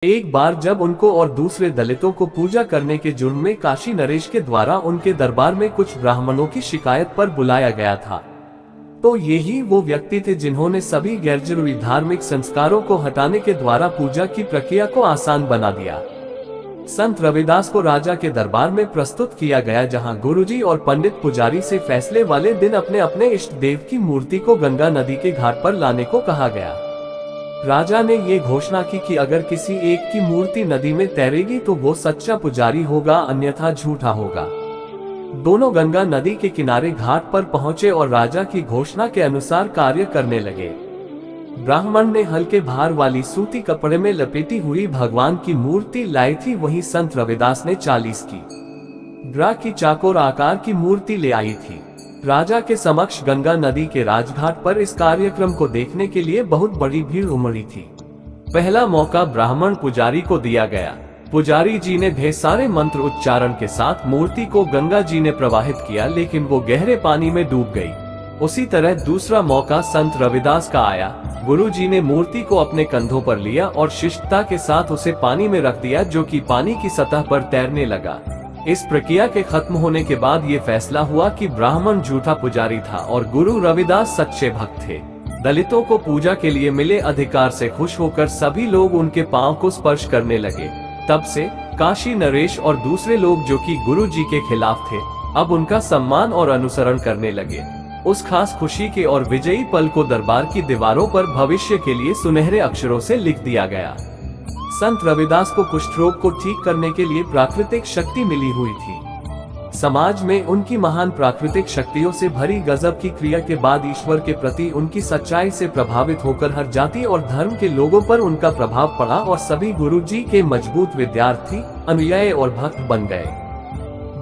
एक बार जब उनको और दूसरे दलितों को पूजा करने के जुर्म में काशी नरेश के द्वारा उनके दरबार में कुछ ब्राह्मणों की शिकायत पर बुलाया गया था, तो यही वो व्यक्ति थे जिन्होंने सभी गैरजरूरी धार्मिक संस्कारों को हटाने के द्वारा पूजा की प्रक्रिया को आसान बना दिया। संत रविदास को राजा के दरबार में प्रस्तुत किया गया, जहां गुरुजी और पंडित पुजारी से फैसले वाले दिन अपने अपने इष्ट देव की मूर्ति को गंगा नदी के घाट पर लाने को कहा गया। राजा ने ये घोषणा की कि अगर किसी एक की मूर्ति नदी में तैरेगी तो वो सच्चा पुजारी होगा, अन्यथा झूठा होगा। दोनों गंगा नदी के किनारे घाट पर पहुंचे और राजा की घोषणा के अनुसार कार्य करने लगे। ब्राह्मण ने हल्के भार वाली सूती कपड़े में लपेटी हुई भगवान की मूर्ति लाई थी, वहीं संत रविदास ने 40 की ग्रा की चाकोर आकार की मूर्ति ले आई थी। राजा के समक्ष गंगा नदी के राजघाट पर इस कार्यक्रम को देखने के लिए बहुत बड़ी भीड़ उमड़ी थी। पहला मौका ब्राह्मण पुजारी को दिया गया। पुजारी जी ने ढेर सारे मंत्र उच्चारण के साथ मूर्ति को गंगा जी ने प्रवाहित किया, लेकिन वो गहरे पानी में डूब गई। उसी तरह दूसरा मौका संत रविदास का आया। गुरु जी ने मूर्ति को अपने कंधों पर लिया और शिष्टता के साथ उसे पानी में रख दिया, जो कि पानी की सतह पर तैरने लगा। इस प्रक्रिया के खत्म होने के बाद ये फैसला हुआ कि ब्राह्मण झूठा पुजारी था और गुरु रविदास सच्चे भक्त थे। दलितों को पूजा के लिए मिले अधिकार से खुश होकर सभी लोग उनके पांव को स्पर्श करने लगे। तब से काशी नरेश और दूसरे लोग जो कि गुरु जी के खिलाफ थे, अब उनका सम्मान और अनुसरण करने लगे। उस खास खुशी के और विजयी पल को दरबार की दीवारों पर भविष्य के लिए सुनहरे अक्षरों से लिख दिया गया। संत रविदास को कुष्ठ रोग को ठीक करने के लिए प्राकृतिक शक्ति मिली हुई थी। समाज में उनकी महान प्राकृतिक शक्तियों से भरी गजब की क्रिया के बाद ईश्वर के प्रति उनकी सच्चाई से प्रभावित होकर हर जाति और धर्म के लोगों पर उनका प्रभाव पड़ा और सभी गुरु जी के मजबूत विद्यार्थी, अनुयायी और भक्त बन गए।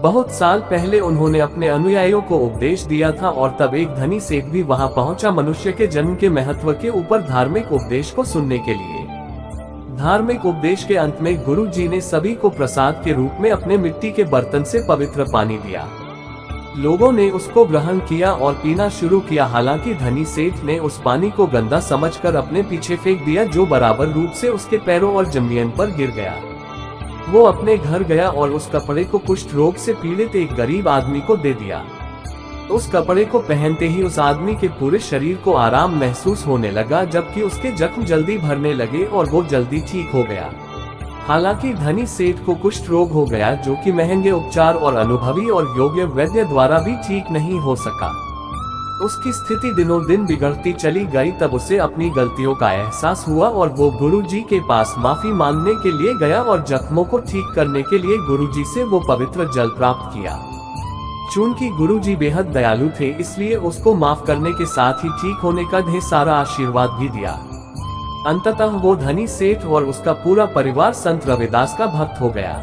बहुत साल पहले उन्होंने अपने अनुयायियों को उपदेश दिया था और तब एक धनी सेठ भी वहां पहुंचा मनुष्य के जन्म के महत्व के ऊपर धार्मिक उपदेश को सुनने के लिए। धार्मिक उपदेश के अंत में गुरु जी ने सभी को प्रसाद के रूप में अपने मिट्टी के बर्तन से पवित्र पानी दिया। लोगों ने उसको ग्रहण किया और पीना शुरू किया। हालांकि धनी सेठ ने उस पानी को गंदा समझकर अपने पीछे फेंक दिया, जो बराबर रूप से उसके पैरों और जमीन पर गिर गया। वो अपने घर गया और उस कपड़े को कुष्ठ रोग से पीड़ित एक गरीब आदमी को दे दिया। उस कपड़े को पहनते ही उस आदमी के पूरे शरीर को आराम महसूस होने लगा, जबकि उसके जख्म जल्दी भरने लगे और वो जल्दी ठीक हो गया। हालांकि धनी सेठ को कुष्ठ रोग हो गया, जो कि महंगे उपचार और अनुभवी और योग्य वैद्य द्वारा भी ठीक नहीं हो सका। उसकी स्थिति दिनों दिन बिगड़ती चली गई। तब उसे अपनी गलतियों का एहसास हुआ और वो गुरु जी के पास माफी मांगने के लिए गया और जख्मों को ठीक करने के लिए गुरु जी से वो पवित्र जल प्राप्त किया। चूंकि गुरु जी बेहद दयालु थे, इसलिए उसको माफ करने के साथ ही ठीक होने का ढेर सारा आशीर्वाद भी दिया। अंततः वो धनी सेठ और उसका पूरा परिवार संत रविदास का भक्त हो गया।